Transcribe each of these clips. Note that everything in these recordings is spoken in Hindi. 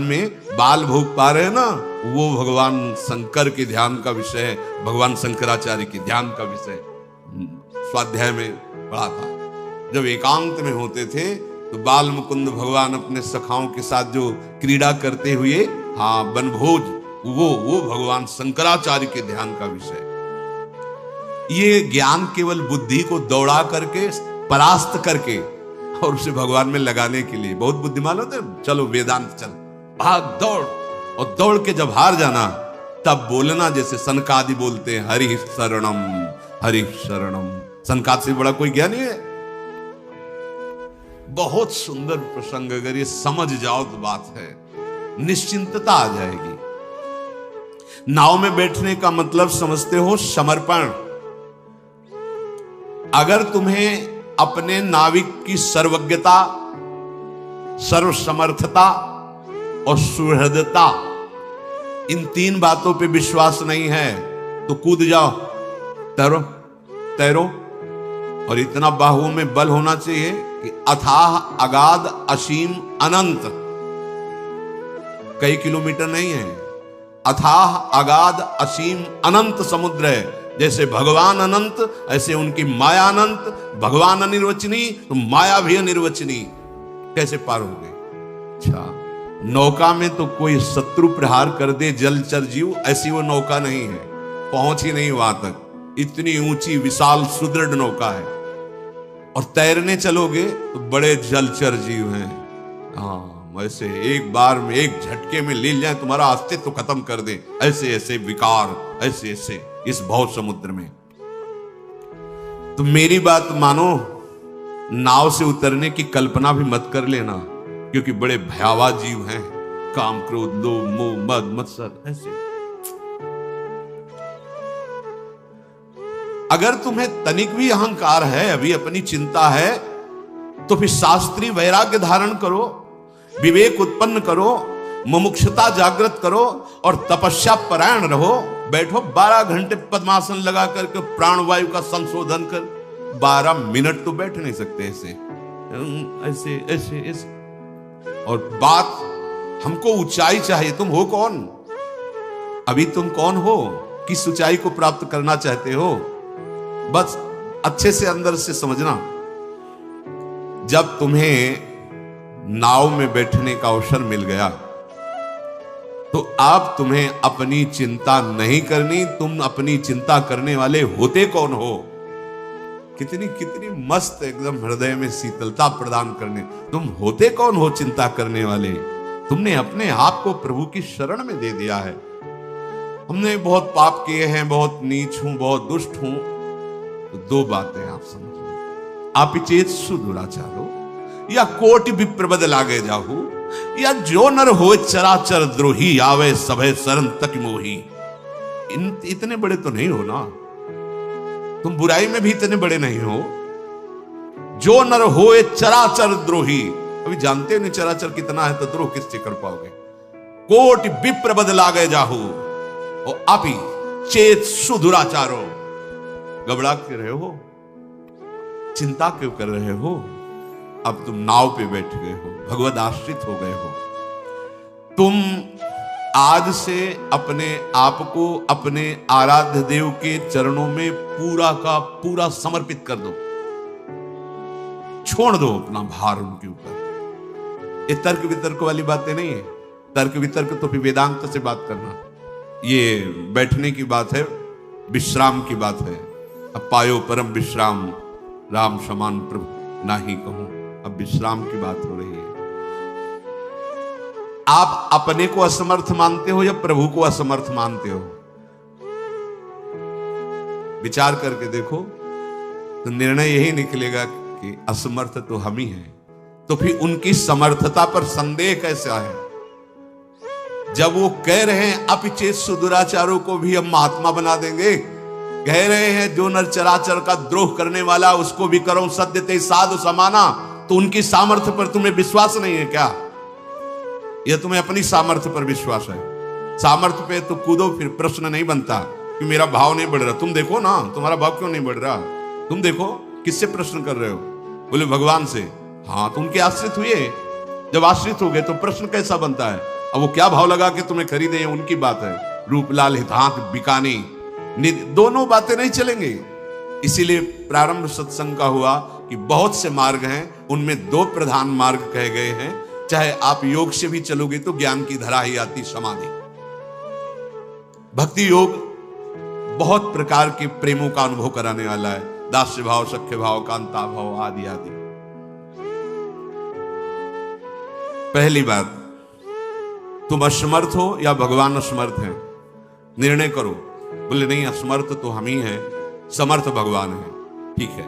में बाल भोग पा रहे हैं ना, वो भगवान शंकर के ध्यान का विषय है, भगवान शंकराचार्य के ध्यान का विषय स्वाध्याय में पढ़ा था। जब एकांत में होते थे तो बाल मुकुंद भगवान अपने सखाओं के साथ जो क्रीड़ा करते हुए, हाँ वनभोज, वो भगवान शंकराचार्य के ध्यान का विषय। ये ज्ञान केवल बुद्धि को दौड़ा करके, परास्त करके और उसे भगवान में लगाने के लिए। बहुत बुद्धिमान होते हैं, चलो वेदांत चल, भाग दौड़, और दौड़ के जब हार जाना तब बोलना जैसे सनकादि बोलते हैं, हरि शरणम हरि शरणम। सनकाद से बड़ा कोई ज्ञानी है? बहुत सुंदर प्रसंग, अगर ये समझ जाओ तो बात है, निश्चिंतता आ जाएगी। नाव में बैठने का मतलब समझते हो समर्पण। अगर तुम्हें अपने नाविक की सर्वज्ञता, सर्वसमर्थता और सुहृदता, इन तीन बातों पे विश्वास नहीं है तो कूद जाओ, तैरो तैरो। और इतना बाहुओं में बल होना चाहिए कि अथाह अगाध असीम अनंत, कई किलोमीटर नहीं है, अथाह अगाध असीम अनंत समुद्र है। जैसे भगवान अनंत ऐसे उनकी माया अनंत। भगवान अनिर्वचनीय तो माया भी अनिर्वचनीय, कैसे पार हो गए? अच्छा, नौका में तो कोई शत्रु प्रहार कर दे जलचर जीव, ऐसी वो नौका नहीं है, पहुंच ही नहीं वहां तक। इतनी ऊंची विशाल सुदृढ़ नौका है। और तैरने चलोगे तो बड़े जलचर जीव हैं, हाँ वैसे एक बार में एक झटके में ले जाए, तुम्हारा अस्तित्व खत्म कर दे, ऐसे ऐसे विकार, ऐसे ऐसे इस भव समुद्र में। तो मेरी बात मानो, नाव से उतरने की कल्पना भी मत कर लेना, क्योंकि बड़े भयावह जीव हैं, काम क्रोध लोभ मोह मद मत्सर ऐसे। अगर तुम्हें तनिक भी अहंकार है, अभी अपनी चिंता है, तो फिर शास्त्रीय वैराग्य धारण करो, विवेक उत्पन्न करो, मुमुक्षुता जागृत करो और तपस्या परायण रहो। बैठो 12 घंटे पद्मासन लगा करके प्राणवायु का संशोधन कर। 12 मिनट तो बैठ नहीं सकते ऐसे ऐसे ऐसे ऐसे। और बात हमको ऊंचाई चाहिए। तुम हो कौन? अभी तुम कौन हो? किस ऊंचाई को प्राप्त करना चाहते हो? बस अच्छे से अंदर से समझना। जब तुम्हें नाव में बैठने का अवसर मिल गया तो अब तुम्हें अपनी चिंता नहीं करनी। तुम अपनी चिंता करने वाले होते कौन हो? कितनी कितनी मस्त एकदम हृदय में शीतलता प्रदान करने, तुम होते कौन हो चिंता करने वाले? तुमने अपने आप को प्रभु की शरण में दे दिया है। हमने बहुत पाप किए हैं, बहुत नीच हूं, बहुत दुष्ट हूं। तो दो बातें आप समझो, आपिचेत सुदुराचारो या कोटि विप्रबद लागे जाहू, या जो नर हो चराचर द्रोही आवे सभे शरण तक मोही। इतने बड़े तो नहीं हो ना तुम, बुराई में भी इतने बड़े नहीं हो। जो नर हो चराचर द्रोही, अभी जानते हो नहीं चराचर कितना है, तो द्रोह किससे कर पाओगे? कोटि विप्रबद लागे जाहू और आपी चेत सुदुराचारो। घबरा क्यों रहे हो? चिंता क्यों कर रहे हो? अब तुम नाव पे बैठ गए हो, भगवद आश्रित हो गए हो। तुम आज से अपने आप को अपने आराध्य देव के चरणों में पूरा का पूरा समर्पित कर दो। छोड़ दो अपना भार उनके ऊपर। ये तर्क वितर्क वाली बातें नहीं है। तर्क वितर्क तो फिर वेदांत से बात करना। ये बैठने की बात है, विश्राम की बात है। अब पायो परम विश्राम, राम समान प्रभु नाही कहूं। अब विश्राम की बात हो रही है। आप अपने को असमर्थ मानते हो या प्रभु को असमर्थ मानते हो? विचार करके देखो तो निर्णय यही निकलेगा कि असमर्थ तो हम ही हैं। तो फिर उनकी समर्थता पर संदेह कैसा है? जब वो कह रहे हैं अपिचेत सुदुराचारों को भी हम महात्मा बना देंगे, कह रहे हैं जो नर चराचर का द्रोह करने वाला उसको भी करो सद्यते साधु समाना, तो उनकी सामर्थ्य पर तुम्हें विश्वास नहीं है क्या? यह तुम्हें अपनी सामर्थ्य पर विश्वास है। सामर्थ्य पे तो कूदो, फिर प्रश्न नहीं बनता कि मेरा भाव नहीं बढ़ रहा। तुम देखो ना, तुम्हारा भाव क्यों नहीं बढ़ रहा? तुम देखो किससे प्रश्न कर रहे हो? बोले भगवान से। हाँ, तो उनके आश्रित हुए। जब आश्रित हो गए तो प्रश्न कैसा बनता है? अब वो क्या भाव लगा कि तुम्हें खरीदे, उनकी बात है। रूपलाल हितांक बिकानी, दोनों बातें नहीं चलेंगी। इसीलिए प्रारंभ सत्संग का हुआ कि बहुत से मार्ग हैं, उनमें दो प्रधान मार्ग कहे गए हैं। चाहे आप योग से भी चलोगे तो ज्ञान की धरा ही आती, समाधि। भक्ति योग बहुत प्रकार के प्रेमों का अनुभव कराने वाला है, दास्य भाव, सख्य भाव, कांता भाव आदि आदि। पहली बात, तुम असमर्थ हो या भगवान असमर्थ हैं, निर्णय करो। बोले नहीं, असमर्थ तो हम ही हैं, समर्थ भगवान है। ठीक है,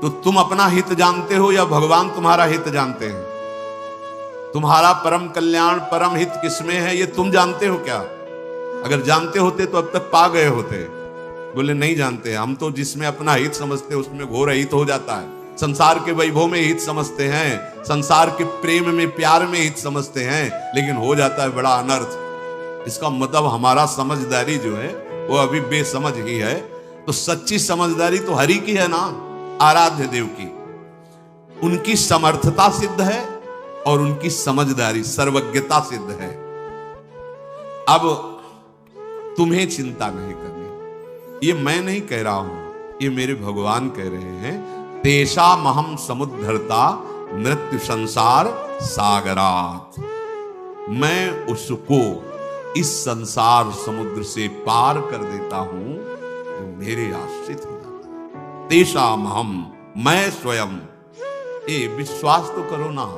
तो तुम अपना हित जानते हो या भगवान तुम्हारा हित जानते हैं? तुम्हारा परम कल्याण, परम हित किसमें है, ये तुम जानते हो क्या? अगर जानते होते तो अब तक पा गए होते। बोले नहीं जानते, हम तो जिसमें अपना हित समझते उसमें घोर हित हो जाता है। संसार के वैभव में हित समझते हैं, संसार के प्रेम में, प्यार में हित समझते हैं, लेकिन हो जाता है बड़ा अनर्थ। इसका मतलब हमारा समझदारी जो है वो अभी बेसमझ ही है। तो सच्ची समझदारी तो हरि की है ना, आराध्य देव की। उनकी समर्थता सिद्ध है और उनकी समझदारी, सर्वज्ञता सिद्ध है। अब तुम्हें चिंता नहीं करनी, ये मैं नहीं कह रहा हूं, ये मेरे भगवान कह रहे हैं। तेषा महम समुद्धरता मृत्यु संसार सागरात, मैं उसको इस संसार समुद्र से पार कर देता हूं जो मेरे आश्रित हो जाता है। तेषा महम, मैं स्वयं। ए विश्वास तो करो ना,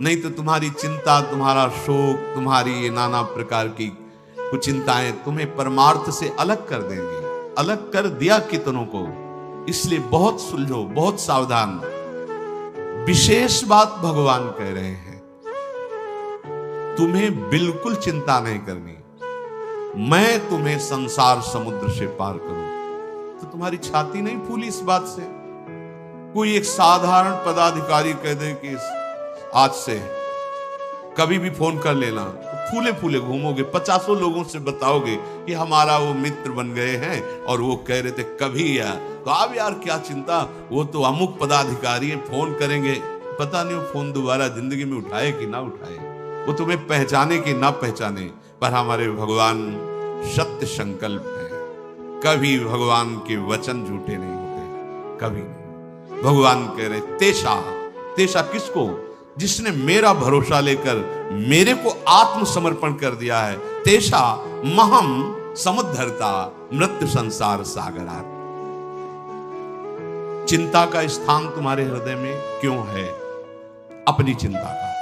नहीं तो तुम्हारी चिंता, तुम्हारा शोक, तुम्हारी ये नाना प्रकार की कुछ चिंताएं तुम्हें परमार्थ से अलग कर देंगी। अलग कर दिया कितनों को, इसलिए बहुत सुलझो, बहुत सावधान। विशेष बात भगवान कह रहे हैं, तुम्हें बिल्कुल चिंता नहीं करनी, मैं तुम्हें संसार समुद्र से पार करूं। तो तुम्हारी छाती नहीं फूली इस बात से? कोई एक साधारण पदाधिकारी कह दे कि आज से कभी भी फोन कर लेना, तो फूले फूले घूमोगे, 50 लोगों से बताओगे कि हमारा वो मित्र बन गए हैं और वो कह रहे थे कभी यार। तो अब यार क्या चिंता, वो तो अमुक पदाधिकारी है, फोन करेंगे, पता नहीं वो फोन दोबारा जिंदगी में उठाए कि ना उठाए, वो तुम्हें पहचाने कि ना पहचाने। पर हमारे भगवान सत्य संकल्प है, कभी भगवान के वचन झूठे नहीं होते, कभी नहीं। भगवान कह रहे तेषा, तेषा किसको? जिसने मेरा भरोसा लेकर मेरे को आत्मसमर्पण कर दिया है। तेषा महम समुद्धरता मृत्यु संसार सागरात। चिंता का स्थान तुम्हारे हृदय में क्यों है? अपनी चिंता का।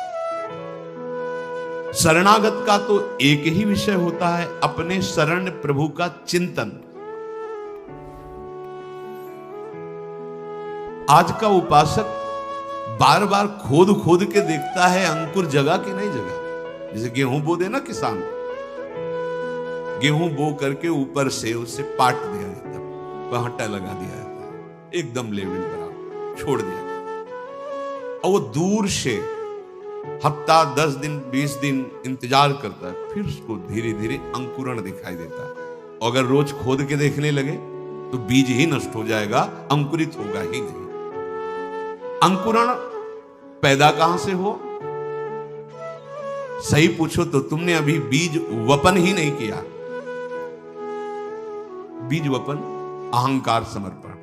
शरणागत का तो एक ही विषय होता है, अपने शरण प्रभु का चिंतन। आज का उपासक बार बार खोद खोद के देखता है अंकुर जगह कि नहीं जगह। जैसे गेहूं बो दे ना किसान, गेहूं बो करके ऊपर से उसे पाट दिया जाता है, पहाटा लगा दिया जाता है, एकदम लेवल पर छोड़ दिया जाता, और वो दूर से हफ्ता 10 दिन 20 दिन इंतजार करता है, फिर उसको धीरे धीरे अंकुरण दिखाई देता है। अगर रोज खोद के देखने लगे तो बीज ही नष्ट हो जाएगा, अंकुरित होगा ही नहीं। अंकुरण पैदा कहां से हो? सही पूछो तो तुमने अभी बीज वपन ही नहीं किया। बीज वपन, अहंकार समर्पण।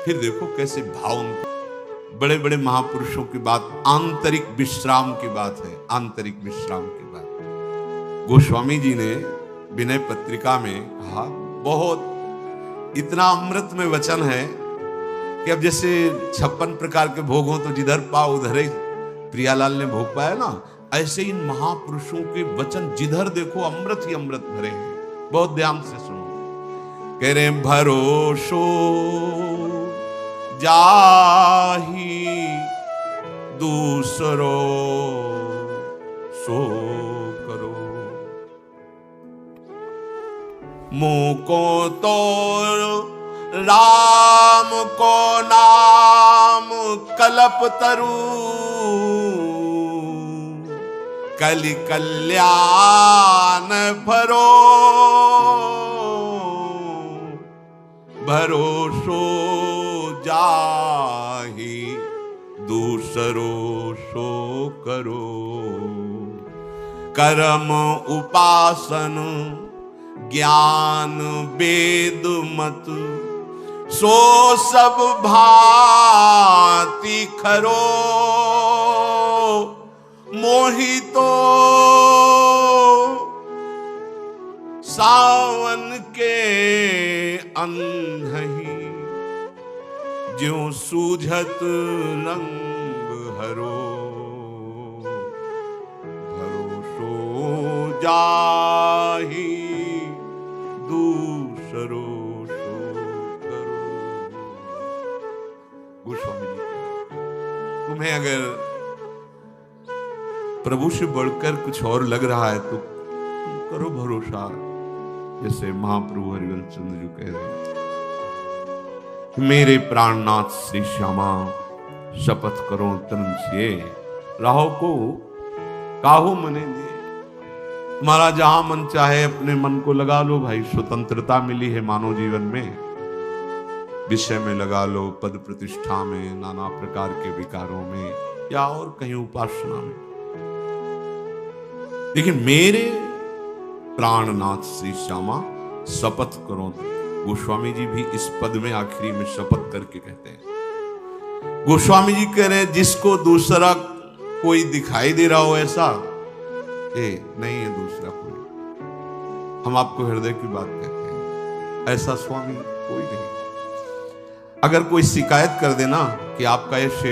फिर देखो कैसे भाव उनके, बड़े बड़े महापुरुषों की बात आंतरिक विश्राम की बात है, आंतरिक विश्राम की बात। गोस्वामी जी ने विनय पत्रिका में कहा, बहुत इतना अमृत में वचन है कि अब जैसे 56 प्रकार के भोग हो तो जिधर पाओ उधर ही प्रियालाल ने भोग पाया ना, ऐसे इन महापुरुषों के वचन जिधर देखो अमृत ही अमृत भरे हैं। बहुत ध्यान से सुनो। कह रहे भरोसो जाही दूसरो सो करो, मुको तो राम को नाम कल्प तरु, कलि कल्याण भरो, भरोसो जाहि दूसरो सो करो। कर्म उपासन ज्ञान वेद मत, सो सब भांति खरो, मोहितो सावन के अंधही, ज्यों सूझत रंग हरो, भरोसो जाहि दूसरो सो करो। गोस्वामी जी, तुम्हें अगर प्रभु से बढ़कर कुछ और लग रहा है तो तुम करो भरोसा, जैसे महाप्रभु हरिवंश चंद्र जी कह रहे हैं, मेरे प्राणनाथ श्री श्यामा शपथ करो तन से, राहो को काहो मने दिए। तुम्हारा जहां मन चाहे अपने मन को लगा लो भाई, स्वतंत्रता मिली है मानव जीवन में, विषय में लगा लो, पद प्रतिष्ठा में, नाना प्रकार के विकारों में, या और कहीं उपासना में। लेकिन मेरे प्राणनाथ श्री श्यामा शपथ करो। गोस्वामी जी भी इस पद में आखिरी में शपथ करके कहते हैं। गोस्वामी जी कह रहे हैं जिसको दूसरा कोई दिखाई दे रहा हो ऐसा, नहीं है दूसरा कोई, हम आपको हृदय की बात कहते हैं, ऐसा स्वामी कोई नहीं। अगर कोई शिकायत कर देना कि आपका ये